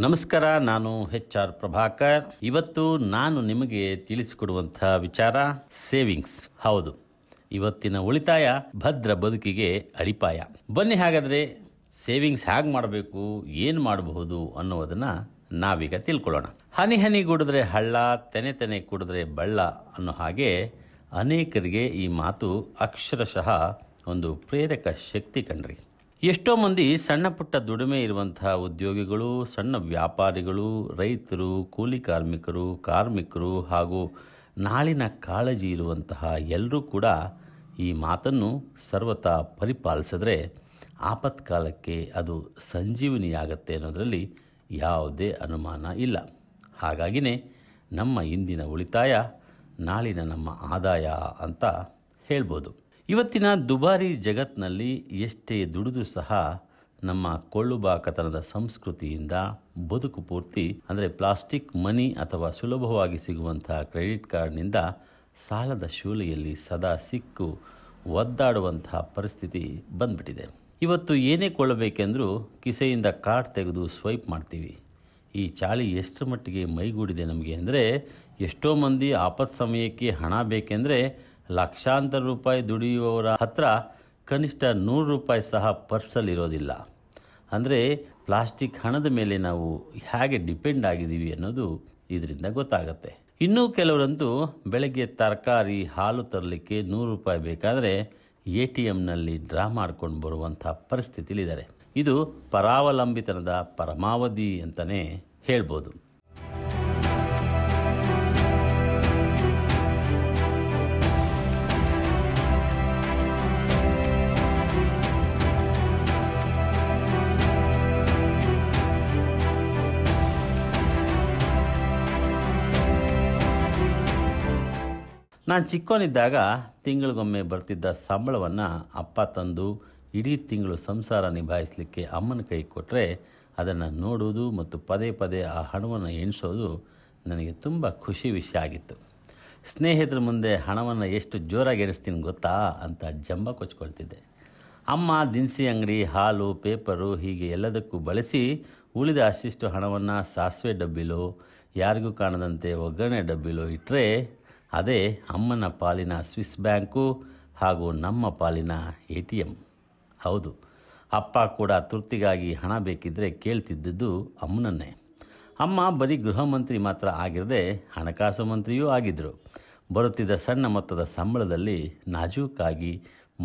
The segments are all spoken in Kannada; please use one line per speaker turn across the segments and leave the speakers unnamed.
ನಮಸ್ಕಾರ. ನಾನು HR ಪ್ರಭಾಕರ್. ಇವತ್ತು ನಾನು ನಿಮಗೆ ತಿಳಿಸಿಕೊಡುವಂಥ ವಿಚಾರ ಸೇವಿಂಗ್ಸ್. ಹೌದು, ಇವತ್ತಿನ ಉಳಿತಾಯ ಭದ್ರ ಬದುಕಿಗೆ ಅಡಿಪಾಯ. ಬನ್ನಿ ಹಾಗಾದರೆ ಸೇವಿಂಗ್ಸ್ ಹೇಗೆ ಮಾಡಬೇಕು, ಏನು ಮಾಡಬಹುದು ಅನ್ನೋದನ್ನು ನಾವೀಗ ತಿಳ್ಕೊಳ್ಳೋಣ. ಹನಿ ಹನಿ ಕುಡಿದ್ರೆ ಹಳ್ಳ, ತೆನೆ ತೆನೆ ಕುಡಿದ್ರೆ ಬಳ್ಳ ಅನ್ನೋ ಹಾಗೆ ಅನೇಕರಿಗೆ ಈ ಮಾತು ಅಕ್ಷರಶಃ ಒಂದು ಪ್ರೇರಕ ಶಕ್ತಿ ಕಣ್ರಿ. ಎಷ್ಟೋ ಮಂದಿ ಸಣ್ಣ ಪುಟ್ಟ ದುಡಿಮೆ ಇರುವಂತಹ ಉದ್ಯೋಗಿಗಳು, ಸಣ್ಣ ವ್ಯಾಪಾರಿಗಳು, ರೈತರು, ಕೂಲಿ ಕಾರ್ಮಿಕರು ಹಾಗೂ ನಾಳಿನ ಕಾಳಜಿ ಇರುವಂತಹ ಎಲ್ಲರೂ ಕೂಡ ಈ ಮಾತನ್ನು ಸರ್ವತಾ ಪರಿಪಾಲಿಸಿದ್ರೆ ಆಪತ್ಕಾಲಕ್ಕೆ ಅದು ಸಂಜೀವನಿಯಾಗತ್ತೆ ಅನ್ನೋದರಲ್ಲಿ ಯಾವುದೇ ಅನುಮಾನ ಇಲ್ಲ. ಹಾಗಾಗಿನೇ ನಮ್ಮ ಇಂದಿನ ಉಳಿತಾಯ ನಾಳಿನ ನಮ್ಮ ಆದಾಯ ಅಂತ ಹೇಳ್ಬೋದು. ಇವತ್ತಿನ ದುಬಾರಿ ಜಗತ್ತಿನಲ್ಲಿ ಎಷ್ಟೇ ದುಡಿದು ಸಹ ನಮ್ಮ ಕೊಳ್ಳುಬಾಕತನದ ಸಂಸ್ಕೃತಿಯಿಂದ ಬದುಕು ಪೂರ್ತಿ ಅಂದರೆ ಪ್ಲಾಸ್ಟಿಕ್ ಮನಿ ಅಥವಾ ಸುಲಭವಾಗಿ ಸಿಗುವಂತಹ ಕ್ರೆಡಿಟ್ ಕಾರ್ಡ್ನಿಂದ ಸಾಲದ ಶೂಲೆಯಲ್ಲಿ ಸದಾ ಸಿಕ್ಕು ಒದ್ದಾಡುವಂತಹ ಪರಿಸ್ಥಿತಿ ಬಂದ್ಬಿಟ್ಟಿದೆ. ಇವತ್ತು ಏನೇ ಕೊಳ್ಳಬೇಕೆಂದರೂ ಕಿಸೆಯಿಂದ ಕಾರ್ಡ್ ತೆಗೆದು ಸ್ವೈಪ್ ಮಾಡ್ತೀವಿ. ಈ ಚಾಳಿ ಎಷ್ಟರ ಮಟ್ಟಿಗೆ ಮೈಗೂಡಿದೆ ನಮಗೆ ಅಂದರೆ, ಎಷ್ಟೋ ಮಂದಿ ಆಪತ್ ಸಮಯಕ್ಕೆ ಹಣ ಬೇಕೆಂದರೆ ಲಕ್ಷಾಂತರ ರೂಪಾಯಿ ದುಡಿಯುವವರ ಹತ್ರ ಕನಿಷ್ಠ 100 ರೂಪಾಯಿ ಸಹ ಪರ್ಸಲ್ಲಿರೋದಿಲ್ಲ. ಅಂದರೆ ಪ್ಲಾಸ್ಟಿಕ್ ಹಣದ ಮೇಲೆ ನಾವು ಹೇಗೆ ಡಿಪೆಂಡ್ ಆಗಿದ್ದೀವಿ ಅನ್ನೋದು ಇದರಿಂದ ಗೊತ್ತಾಗುತ್ತೆ. ಇನ್ನೂ ಕೆಲವರಂತೂ ಬೆಳಗ್ಗೆ ತರಕಾರಿ, ಹಾಲು ತರಲಿಕ್ಕೆ 100 ರೂಪಾಯಿ ಬೇಕಾದರೆ ATMನಲ್ಲಿ ಡ್ರಾ ಮಾಡ್ಕೊಂಡು ಬರುವಂಥ ಪರಿಸ್ಥಿತಿಲಿದ್ದಾರೆ. ಇದು ಪರಾವಲಂಬಿತನದ ಪರಮಾವಧಿ ಅಂತಲೇ ಹೇಳ್ಬೋದು. ನಾನು ಚಿಕ್ಕವನಿದ್ದಾಗ ತಿಂಗಳಿಗೊಮ್ಮೆ ಬರ್ತಿದ್ದ ಸಂಬಳವನ್ನು ಅಪ್ಪ ತಂದು ಇಡೀ ತಿಂಗಳು ಸಂಸಾರ ನಿಭಾಯಿಸಲಿಕ್ಕೆ ಅಮ್ಮನ ಕೈ ಕೊಟ್ಟರೆ ಅದನ್ನು ನೋಡುವುದು ಮತ್ತು ಪದೇ ಪದೇ ಆ ಹಣವನ್ನು ಎಣಿಸೋದು ನನಗೆ ತುಂಬ ಖುಷಿ ವಿಷಯ ಆಗಿತ್ತು. ಸ್ನೇಹಿತರ ಮುಂದೆ ಹಣವನ್ನು ಎಷ್ಟು ಜೋರಾಗಿ ಎಣಿಸ್ತೀನಿ ಗೊತ್ತಾ ಅಂತ ಜಂಬ ಕೊಚ್ಕೊಳ್ತಿದ್ದೆ. ಅಮ್ಮ ದಿನಸಿ ಅಂಗಡಿ, ಹಾಲು, ಪೇಪರು ಹೀಗೆ ಎಲ್ಲದಕ್ಕೂ ಬಳಸಿ ಉಳಿದ ಅಷ್ಟಿಷ್ಟು ಹಣವನ್ನು ಸಾಸಿವೆ ಡಬ್ಬಿಲೋ, ಯಾರಿಗೂ ಕಾಣದಂತೆ ಒಗ್ಗರಣೆ ಡಬ್ಬಿಲೋ ಇಟ್ಟರೆ ಅದೇ ಅಮ್ಮನ ಪಾಲಿನ ಸ್ವಿಸ್ ಬ್ಯಾಂಕು ಹಾಗೂ ನಮ್ಮ ಪಾಲಿನ ATM. ಹೌದು, ಅಪ್ಪ ಕೂಡ ತುರ್ತಿಗಾಗಿ ಹಣ ಬೇಕಿದ್ದರೆ ಕೇಳ್ತಿದ್ದದ್ದು ಅಮ್ಮನನ್ನೇ. ಅಮ್ಮ ಬರೀ ಗೃಹ ಮಂತ್ರಿ ಮಾತ್ರ ಆಗಿರದೆ ಹಣಕಾಸು ಮಂತ್ರಿಯೂ ಆಗಿದ್ದರು. ಬರುತ್ತಿದ್ದ ಸಣ್ಣ ಮೊತ್ತದ ಸಂಬಳದಲ್ಲಿ ನಾಜೂಕಾಗಿ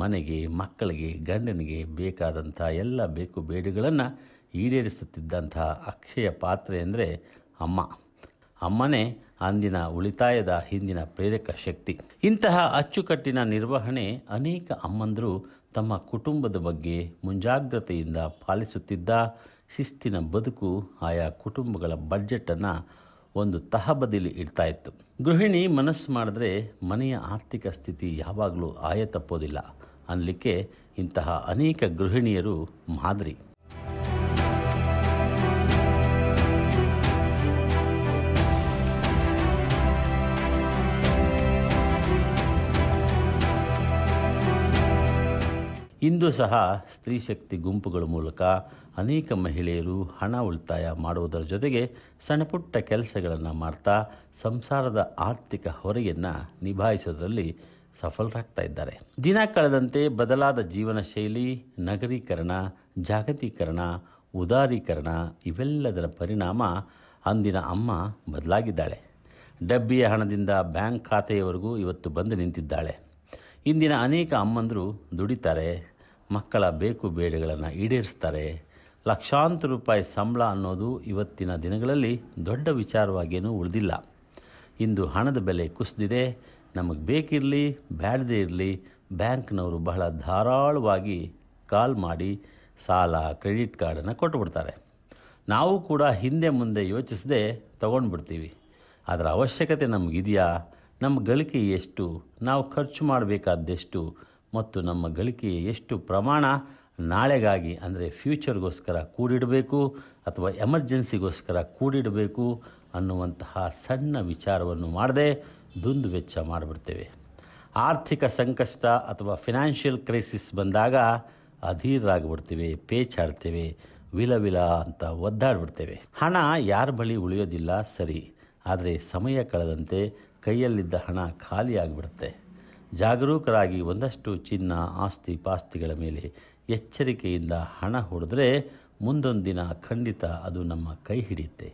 ಮನೆಗೆ, ಮಕ್ಕಳಿಗೆ, ಗಂಡನಿಗೆ ಬೇಕಾದಂಥ ಎಲ್ಲ ಬೇಕು ಬೇಡುಗಳನ್ನು ಈಡೇರಿಸುತ್ತಿದ್ದಂಥ ಅಕ್ಷಯ ಪಾತ್ರೆ ಅಂದರೆ ಅಮ್ಮನೇ ಅಂದಿನ ಉಳಿತಾಯದ ಹಿಂದಿನ ಪ್ರೇರಕ ಶಕ್ತಿ. ಇಂತಹ ಅಚ್ಚುಕಟ್ಟಿನ ನಿರ್ವಹಣೆ ಅನೇಕ ಅಮ್ಮಂದರು ತಮ್ಮ ಕುಟುಂಬದ ಬಗ್ಗೆ ಮುಂಜಾಗ್ರತೆಯಿಂದ ಪಾಲಿಸುತ್ತಿದ್ದ ಶಿಸ್ತಿನ ಬದುಕು ಆಯಾ ಕುಟುಂಬಗಳ ಬಡ್ಜೆಟನ್ನು ಒಂದು ತಹಬದಿಲಿ ಇಡ್ತಾ ಇತ್ತು. ಗೃಹಿಣಿ ಮನಸ್ಸು ಮಾಡಿದ್ರೆ ಮನೆಯ ಆರ್ಥಿಕ ಸ್ಥಿತಿ ಯಾವಾಗಲೂ ಆಯ ತಪ್ಪೋದಿಲ್ಲ ಅನ್ನಲಿಕ್ಕೆ ಇಂತಹ ಅನೇಕ ಗೃಹಿಣಿಯರು ಮಾದರಿ. ಇಂದು ಸಹ ಸ್ತ್ರೀ ಶಕ್ತಿ ಗುಂಪುಗಳ ಮೂಲಕ ಅನೇಕ ಮಹಿಳೆಯರು ಹಣ ಉಳಿತಾಯ ಮಾಡುವುದರ ಜೊತೆಗೆ ಸಣ್ಣಪುಟ್ಟ ಕೆಲಸಗಳನ್ನು ಮಾಡ್ತಾ ಸಂಸಾರದ ಆರ್ಥಿಕ ಹೊರೆಯನ್ನು ನಿಭಾಯಿಸೋದರಲ್ಲಿ ಸಫಲರಾಗ್ತಾ ಇದ್ದಾರೆ. ದಿನ ಕಳೆದಂತೆ ಬದಲಾದ ಜೀವನ ಶೈಲಿ, ನಗರೀಕರಣ, ಜಾಗತೀಕರಣ, ಉದಾರೀಕರಣ ಇವೆಲ್ಲದರ ಪರಿಣಾಮ ಅಂದಿನ ಅಮ್ಮ ಬದಲಾಗಿದ್ದಾಳೆ. ಡಬ್ಬಿಯ ಹಣದಿಂದ ಬ್ಯಾಂಕ್ ಖಾತೆಯವರೆಗೂ ಇವತ್ತು ಬಂದು ನಿಂತಿದ್ದಾಳೆ. ಇಂದಿನ ಅನೇಕ ಅಮ್ಮಂದರು ದುಡಿತಾರೆ, ಮಕ್ಕಳ ಬೇಕು ಬೇಡಗಳನ್ನು ಈಡೇರಿಸ್ತಾರೆ. ಲಕ್ಷಾಂತರ ರೂಪಾಯಿ ಸಂಬಳ ಅನ್ನೋದು ಇವತ್ತಿನ ದಿನಗಳಲ್ಲಿ ದೊಡ್ಡ ವಿಚಾರವಾಗೇನೂ ಉಳಿದಿಲ್ಲ. ಇಂದು ಹಣದ ಬೆಲೆ ಕುಸಿದಿದೆ. ನಮಗೆ ಬೇಕಿರಲಿ ಬ್ಯಾಡದೇ ಇರಲಿ ಬ್ಯಾಂಕ್ನವರು ಬಹಳ ಧಾರಾಳವಾಗಿ ಕಾಲ್ ಮಾಡಿ ಸಾಲ, ಕ್ರೆಡಿಟ್ ಕಾರ್ಡನ್ನು ಕೊಟ್ಟುಬಿಡ್ತಾರೆ. ನಾವು ಕೂಡ ಹಿಂದೆ ಮುಂದೆ ಯೋಚಿಸದೆ ತೊಗೊಂಡ್ಬಿಡ್ತೀವಿ. ಅದರ ಅವಶ್ಯಕತೆ ನಮಗಿದೆಯಾ? ನಮ್ಮ ಗಳಿಕೆ ಎಷ್ಟು? ನಾವು ಖರ್ಚು ಮಾಡಬೇಕಾದ್ದೆಷ್ಟು? ಮತ್ತು ನಮ್ಮ ಗಳಿಕೆಯ ಎಷ್ಟು ಪ್ರಮಾಣ ನಾಳೆಗಾಗಿ ಅಂದರೆ ಫ್ಯೂಚರ್ಗೋಸ್ಕರ ಕೂಡಿಡಬೇಕು ಅಥವಾ ಎಮರ್ಜೆನ್ಸಿಗೋಸ್ಕರ ಕೂಡಿಡಬೇಕು ಅನ್ನುವಂತಹ ಸಣ್ಣ ವಿಚಾರವನ್ನು ಮಾಡದೆ ದುಂದು ವೆಚ್ಚ ಮಾಡಿಬಿಡ್ತೇವೆ. ಆರ್ಥಿಕ ಸಂಕಷ್ಟ ಅಥವಾ ಫಿನಾನ್ಷಿಯಲ್ ಕ್ರೈಸಿಸ್ ಬಂದಾಗ ಅಧೀರರಾಗ್ಬಿಡ್ತೀವಿ, ಪೇಚಾಡ್ತೇವೆ, ವಿಲ ವಿಲ ಅಂತ ಒದ್ದಾಡ್ಬಿಡ್ತೇವೆ. ಹಣ ಯಾರ ಬಳಿ ಉಳಿಯೋದಿಲ್ಲ ಸರಿ, ಆದರೆ ಸಮಯ ಕಳೆದಂತೆ ಕೈಯಲ್ಲಿದ್ದ ಹಣ ಖಾಲಿ ಆಗಿಬಿಡುತ್ತೆ. ಜಾಗರೂಕರಾಗಿ ಒಂದಷ್ಟು ಚಿನ್ನ, ಆಸ್ತಿ ಪಾಸ್ತಿಗಳ ಮೇಲೆ ಎಚ್ಚರಿಕೆಯಿಂದ ಹಣ ಹೂಡಿದ್ರೆ ಮುಂದೊಂದು ದಿನ ಖಂಡಿತ ಅದು ನಮ್ಮ ಕೈ ಹಿಡಿಯುತ್ತೆ.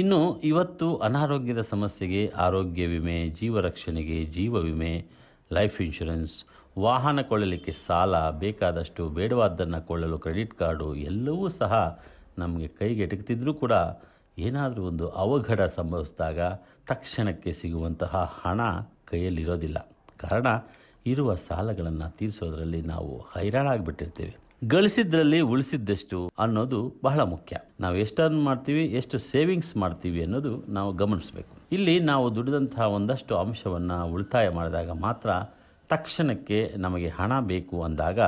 ಇನ್ನು ಇವತ್ತು ಅನಾರೋಗ್ಯದ ಸಮಸ್ಯೆಗೆ ಆರೋಗ್ಯ ವಿಮೆ, ಜೀವ ರಕ್ಷಣೆಗೆ ಜೀವ ವಿಮೆ, ಲೈಫ್ ಇನ್ಶೂರೆನ್ಸ್, ವಾಹನ ಕೊಳ್ಳಲಿಕ್ಕೆ ಸಾಲ, ಬೇಕಾದಷ್ಟು ಬೇಡವಾದ್ದನ್ನು ಕೊಳ್ಳಲು ಕ್ರೆಡಿಟ್ ಕಾರ್ಡು ಎಲ್ಲವೂ ಸಹ ನಮಗೆ ಕೈಗೆಟುಕ್ತಿದ್ರೂ ಕೂಡ ಏನಾದರೂ ಒಂದು ಅವಘಡ ಸಂಭವಿಸಿದಾಗ ತಕ್ಷಣಕ್ಕೆ ಸಿಗುವಂತಹ ಹಣ ಕೈಯಲ್ಲಿರೋದಿಲ್ಲ. ಕಾರಣ ಇರುವ ಸಾಲಗಳನ್ನು ತೀರಿಸೋದ್ರಲ್ಲಿ ನಾವು ಹೈರಾಣಾಗಿಬಿಟ್ಟಿರ್ತೇವೆ. ಗಳಿಸಿದ್ರಲ್ಲಿ ಉಳಿಸಿದ್ದೆಷ್ಟು ಅನ್ನೋದು ಬಹಳ ಮುಖ್ಯ. ನಾವು ಎಷ್ಟು ಅರ್ನ್ ಮಾಡ್ತೀವಿ, ಎಷ್ಟು ಸೇವಿಂಗ್ಸ್ ಮಾಡ್ತೀವಿ ಅನ್ನೋದು ನಾವು ಗಮನಿಸಬೇಕು. ಇಲ್ಲಿ ನಾವು ದುಡಿದಂತಹ ಒಂದಷ್ಟು ಅಂಶವನ್ನು ಉಳಿತಾಯ ಮಾಡಿದಾಗ ಮಾತ್ರ ತಕ್ಷಣಕ್ಕೆ ನಮಗೆ ಹಣ ಬೇಕು ಅಂದಾಗ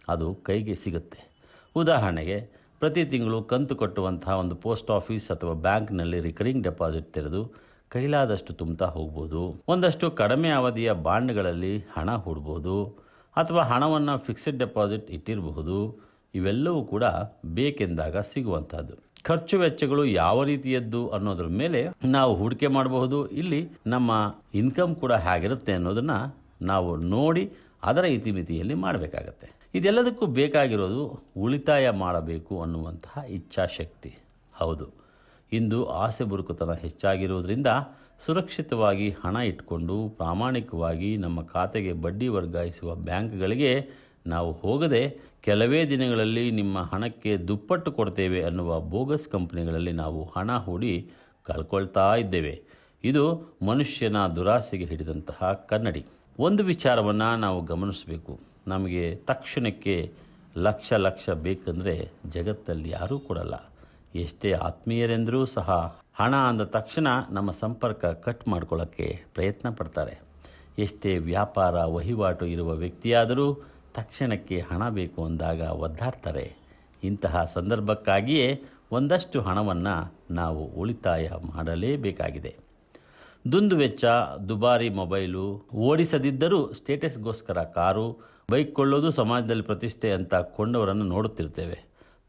ಅದು ಕೈಗೆ ಸಿಗುತ್ತೆ. ಉದಾಹರಣೆಗೆ, ಪ್ರತಿ ತಿಂಗಳು ಕಂತು ಕಟ್ಟುವಂತಹ ಒಂದು ಪೋಸ್ಟ್ ಆಫೀಸ್ ಅಥವಾ ಬ್ಯಾಂಕ್ನಲ್ಲಿ ರಿಕರಿಂಗ್ ಡೆಪಾಸಿಟ್ ತೆರೆದು ಕೈಲಾದಷ್ಟು ತುಂಬ್ತಾ ಹೋಗ್ಬೋದು. ಒಂದಷ್ಟು ಕಡಿಮೆ ಅವಧಿಯ ಬಾಂಡ್ಗಳಲ್ಲಿ ಹಣ ಹೂಡ್ಬೋದು, ಅಥವಾ ಹಣವನ್ನು ಫಿಕ್ಸೆಡ್ ಡೆಪಾಸಿಟ್ ಇಟ್ಟಿರಬಹುದು. ಇವೆಲ್ಲವೂ ಕೂಡ ಬೇಕೆಂದಾಗ ಸಿಗುವಂಥದ್ದು. ಖರ್ಚು ವೆಚ್ಚಗಳು ಯಾವ ರೀತಿಯದ್ದು ಅನ್ನೋದ್ರ ಮೇಲೆ ನಾವು ಹೂಡಿಕೆ ಮಾಡಬಹುದು. ಇಲ್ಲಿ ನಮ್ಮ ಇನ್ಕಮ್ ಕೂಡ ಹೇಗಿರುತ್ತೆ ಅನ್ನೋದನ್ನು ನಾವು ನೋಡಿ ಅದರ ಇತಿಮಿತಿಯಲ್ಲಿ ಮಾಡಬೇಕಾಗತ್ತೆ. ಇದೆಲ್ಲದಕ್ಕೂ ಬೇಕಾಗಿರೋದು ಉಳಿತಾಯ ಮಾಡಬೇಕು ಅನ್ನುವಂತಹ ಇಚ್ಛಾಶಕ್ತಿ. ಹೌದು, ಇಂದು ಆಸೆ ಬುರುಕುತನ ಹೆಚ್ಚಾಗಿರುವುದರಿಂದ ಸುರಕ್ಷಿತವಾಗಿ ಹಣ ಇಟ್ಕೊಂಡು ಪ್ರಾಮಾಣಿಕವಾಗಿ ನಮ್ಮ ಖಾತೆಗೆ ಬಡ್ಡಿ ವರ್ಗಾಯಿಸುವ ಬ್ಯಾಂಕ್ಗಳಿಗೆ ನಾವು ಹೋಗದೆ ಕೆಲವೇ ದಿನಗಳಲ್ಲಿ ನಿಮ್ಮ ಹಣಕ್ಕೆ ದುಪ್ಪಟ್ಟು ಕೊಡ್ತೇವೆ ಅನ್ನುವ ಬೋಗಸ್ ಕಂಪನಿಗಳಲ್ಲಿ ನಾವು ಹಣ ಹೂಡಿ ಕಳ್ಕೊಳ್ತಾ ಇದ್ದೇವೆ. ಇದು ಮನುಷ್ಯನ ದುರಾಸೆಗೆ ಹಿಡಿದಂತಹ ಕನ್ನಡಿ. ಒಂದು ವಿಚಾರವನ್ನು ನಾವು ಗಮನಿಸಬೇಕು. ನಮಗೆ ತಕ್ಷಣಕ್ಕೆ ಲಕ್ಷ ಬೇಕಂದರೆ ಜಗತ್ತಲ್ಲಿ ಯಾರೂ ಕೊಡಲ್ಲ. ಎಷ್ಟೇ ಆತ್ಮೀಯರೆಂದರೂ ಸಹ ಹಣ ಅಂದ ತಕ್ಷಣ ನಮ್ಮ ಸಂಪರ್ಕ ಕಟ್ ಮಾಡ್ಕೊಳ್ಳೋಕ್ಕೆ ಪ್ರಯತ್ನ ಪಡ್ತಾರೆ. ಎಷ್ಟೇ ವ್ಯಾಪಾರ ವಹಿವಾಟು ಇರುವ ವ್ಯಕ್ತಿಯಾದರೂ ತಕ್ಷಣಕ್ಕೆ ಹಣ ಬೇಕು ಅಂದಾಗ ಒದ್ದಾಡ್ತಾರೆ. ಇಂತಹ ಸಂದರ್ಭಕ್ಕಾಗಿಯೇ ಒಂದಷ್ಟು ಹಣವನ್ನು ನಾವು ಉಳಿತಾಯ ಮಾಡಲೇಬೇಕಾಗಿದೆ. ದುಂದು ವೆಚ್ಚ, ದುಬಾರಿ ಮೊಬೈಲು, ಓಡಿಸದಿದ್ದರೂ ಸ್ಟೇಟಸ್ಗೋಸ್ಕರ ಕಾರು, ಬೈಕ್ ಕೊಳ್ಳೋದು ಸಮಾಜದಲ್ಲಿ ಪ್ರತಿಷ್ಠೆ ಅಂತ ಕೊಂಡವರನ್ನು ನೋಡುತ್ತಿರ್ತೇವೆ.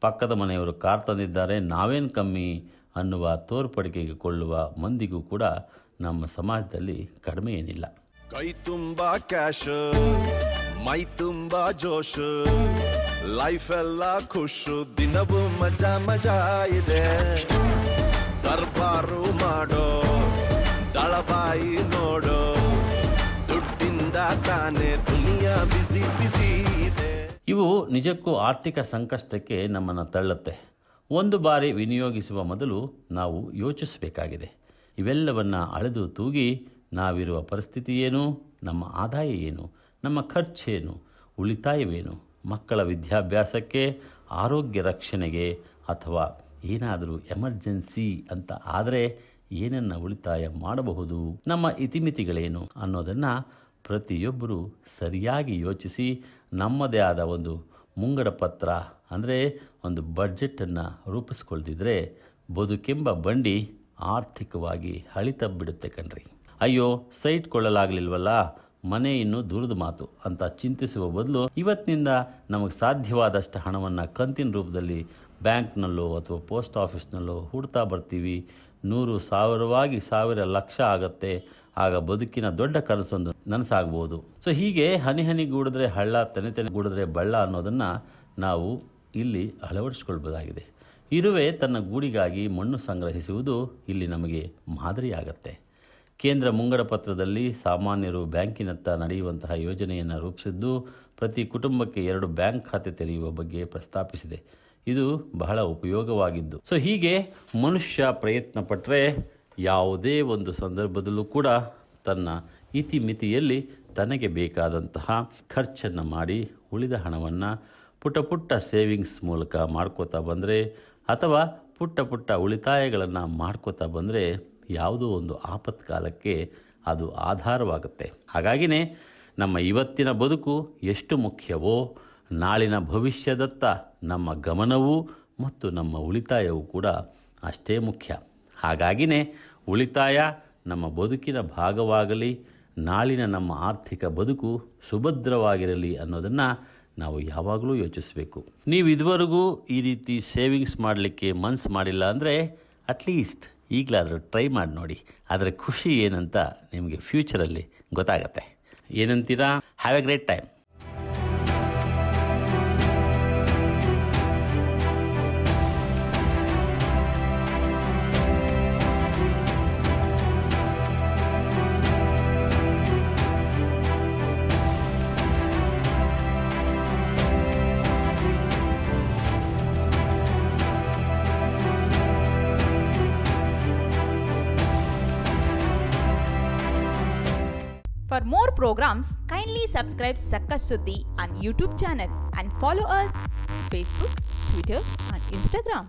ಪಕ್ಕದ ಮನೆಯವರು ಕಾರ್ ತಂದಿದ್ದಾರೆ, ನಾವೇನು ಕಮ್ಮಿ ಅನ್ನುವ ತೋರ್ಪಡಿಕೆಗೆ ಕೊಳ್ಳುವ ಮಂದಿಗೂ ಕೂಡ ನಮ್ಮ ಸಮಾಜದಲ್ಲಿ ಕಡಿಮೆ ಏನಿಲ್ಲ.
ಕೈ ತುಂಬಾ ಕ್ಯಾಶ್, ಮೈ ತುಂಬಾ ಜೋಶ್, ಲೈಫ್ ಎಲ್ಲ ಖುಷು, ದಿನವೂ ಮಜಾ ಇದೆ. ದರ್ಬಾರು ಮಾಡೋ, ದಳಬಾಯಿ ನೋಡೋ, ದುಡ್ಡಿಂದ ತಾನೇ ದುನಿಯಾ ಬಿಸಿ ಇದೆ.
ಇವು ನಿಜಕ್ಕೂ ಆರ್ಥಿಕ ಸಂಕಷ್ಟಕ್ಕೆ ನಮ್ಮನ್ನು ತಳ್ಳುತ್ತೆ. ಒಂದು ಬಾರಿ ವಿನಿಯೋಗಿಸುವ ಮೊದಲು ನಾವು ಯೋಚಿಸಬೇಕಾಗಿದೆ. ಇವೆಲ್ಲವನ್ನು ಅಳೆದು ತೂಗಿ ನಾವಿರುವ ಪರಿಸ್ಥಿತಿ ಏನು, ನಮ್ಮ ಆದಾಯ ಏನು, ನಮ್ಮ ಖರ್ಚೇನು, ಉಳಿತಾಯವೇನು, ಮಕ್ಕಳ ವಿದ್ಯಾಭ್ಯಾಸಕ್ಕೆ, ಆರೋಗ್ಯ ರಕ್ಷಣೆಗೆ, ಅಥವಾ ಏನಾದರೂ ಎಮರ್ಜೆನ್ಸಿ ಅಂತ ಆದರೆ ಏನನ್ನು ಉಳಿತಾಯ ಮಾಡಬಹುದು, ನಮ್ಮ ಇತಿಮಿತಿಗಳೇನು ಅನ್ನೋದನ್ನು ಪ್ರತಿಯೊಬ್ಬರೂ ಸರಿಯಾಗಿ ಯೋಚಿಸಿ ನಮ್ಮದೇ ಆದ ಒಂದು ಮುಂಗಡ ಪತ್ರ ಅಂದರೆ ಒಂದು ಬಡ್ಜೆಟನ್ನು ರೂಪಿಸ್ಕೊಳ್ದಿದ್ರೆ ಬದುಕೆಂಬ ಬಂಡಿ ಆರ್ಥಿಕವಾಗಿ ಹಳಿತಬ್ಬಿಡುತ್ತೆ ಕಣ್ರಿ. ಅಯ್ಯೋ, ಸೈಟ್ ಕೊಳ್ಳಲಾಗಲಿಲ್ವಲ್ಲ, ಮನೆ ಇನ್ನೂ ದೂರದ ಮಾತು ಅಂತ ಚಿಂತಿಸುವ ಬದಲು ಇವತ್ತಿನಿಂದ ನಮಗೆ ಸಾಧ್ಯವಾದಷ್ಟು ಹಣವನ್ನು ಕಂತಿನ ರೂಪದಲ್ಲಿ ಬ್ಯಾಂಕ್ನಲ್ಲೋ ಅಥವಾ ಪೋಸ್ಟ್ ಆಫೀಸ್ನಲ್ಲೋ ಹೂಡ್ತಾ ಬರ್ತೀವಿ. 100,000ವಾಗಿ 1,000 ಲಕ್ಷ ಆಗತ್ತೆ. ಆಗ ಬದುಕಿನ ದೊಡ್ಡ ಕನಸೊಂದು ನನಸಾಗ್ಬೋದು. ಸೊ ಹೀಗೆ ಹನಿ ಹನಿಗೂಡಿದ್ರೆ ಹಳ್ಳ, ತೆನೆ ಗೂಡಿದ್ರೆ ಬಳ್ಳ ಅನ್ನೋದನ್ನು ನಾವು ಇಲ್ಲಿ ಅಳವಡಿಸ್ಕೊಳ್ಬೋದಾಗಿದೆ. ಇರುವೆ ತನ್ನ ಗೂಡಿಗಾಗಿ ಮಣ್ಣು ಸಂಗ್ರಹಿಸುವುದು ಇಲ್ಲಿ ನಮಗೆ ಮಾದರಿಯಾಗತ್ತೆ. ಕೇಂದ್ರ ಮುಂಗಡ ಪತ್ರದಲ್ಲಿ ಸಾಮಾನ್ಯರು ಬ್ಯಾಂಕಿನತ್ತ ನಡೆಯುವಂತಹ ಯೋಜನೆಯನ್ನು ರೂಪಿಸಿದ್ದು ಪ್ರತಿ ಕುಟುಂಬಕ್ಕೆ 2 ಬ್ಯಾಂಕ್ ಖಾತೆ ತೆರೆಯುವ ಬಗ್ಗೆ ಪ್ರಸ್ತಾಪಿಸಿದೆ. ಇದು ಬಹಳ ಉಪಯೋಗವಾಗಿದ್ದು. ಸೊ ಹೀಗೆ ಮನುಷ್ಯ ಪ್ರಯತ್ನ ಪಟ್ಟರೆ ಯಾವುದೇ ಒಂದು ಸಂದರ್ಭದಲ್ಲೂ ಕೂಡ ತನ್ನ ಇತಿಮಿತಿಯಲ್ಲಿ ತನಗೆ ಬೇಕಾದಂತಹ ಖರ್ಚನ್ನು ಮಾಡಿ ಉಳಿದ ಹಣವನ್ನು ಪುಟ್ಟ ಸೇವಿಂಗ್ಸ್ ಮೂಲಕ ಮಾಡ್ಕೋತಾ ಬಂದರೆ ಅಥವಾ ಪುಟ್ಟ ಉಳಿತಾಯಗಳನ್ನು ಮಾಡ್ಕೋತಾ ಬಂದರೆ ಯಾವುದೋ ಒಂದು ಆಪತ್ಕಾಲಕ್ಕೆ ಅದು ಆಧಾರವಾಗುತ್ತೆ. ಹಾಗಾಗಿನೇ ನಮ್ಮ ಇವತ್ತಿನ ಬದುಕು ಎಷ್ಟು ಮುಖ್ಯವೋ ನಾಳಿನ ಭವಿಷ್ಯದತ್ತ ನಮ್ಮ ಗಮನವೂ ಮತ್ತು ನಮ್ಮ ಉಳಿತಾಯವೂ ಕೂಡ ಅಷ್ಟೇ ಮುಖ್ಯ. ಹಾಗಾಗಿಯೇ ಉಳಿತಾಯ ನಮ್ಮ ಬದುಕಿನ ಭಾಗವಾಗಲಿ, ನಾಳಿನ ನಮ್ಮ ಆರ್ಥಿಕ ಬದುಕು ಸುಭದ್ರವಾಗಿರಲಿ ಅನ್ನೋದನ್ನು ನಾವು ಯಾವಾಗಲೂ ಯೋಚಿಸಬೇಕು. ನೀವು ಇದುವರೆಗೂ ಈ ರೀತಿ ಸೇವಿಂಗ್ಸ್ ಮಾಡಲಿಕ್ಕೆ ಮನಸ್ಸು ಮಾಡಿಲ್ಲ ಅಂದರೆ ಅಟ್ಲೀಸ್ಟ್ ಈಗಲಾದರೂ ಟ್ರೈ ಮಾಡಿ ನೋಡಿ. ಅದರ ಖುಷಿ ಏನಂತ ನಿಮಗೆ ಫ್ಯೂಚರಲ್ಲಿ ಗೊತ್ತಾಗತ್ತೆ. ಏನಂತೀರಾ? Have A great time.
For more programs, kindly subscribe Sakkas Sudhi on YouTube channel and follow us Facebook, Twitter and Instagram.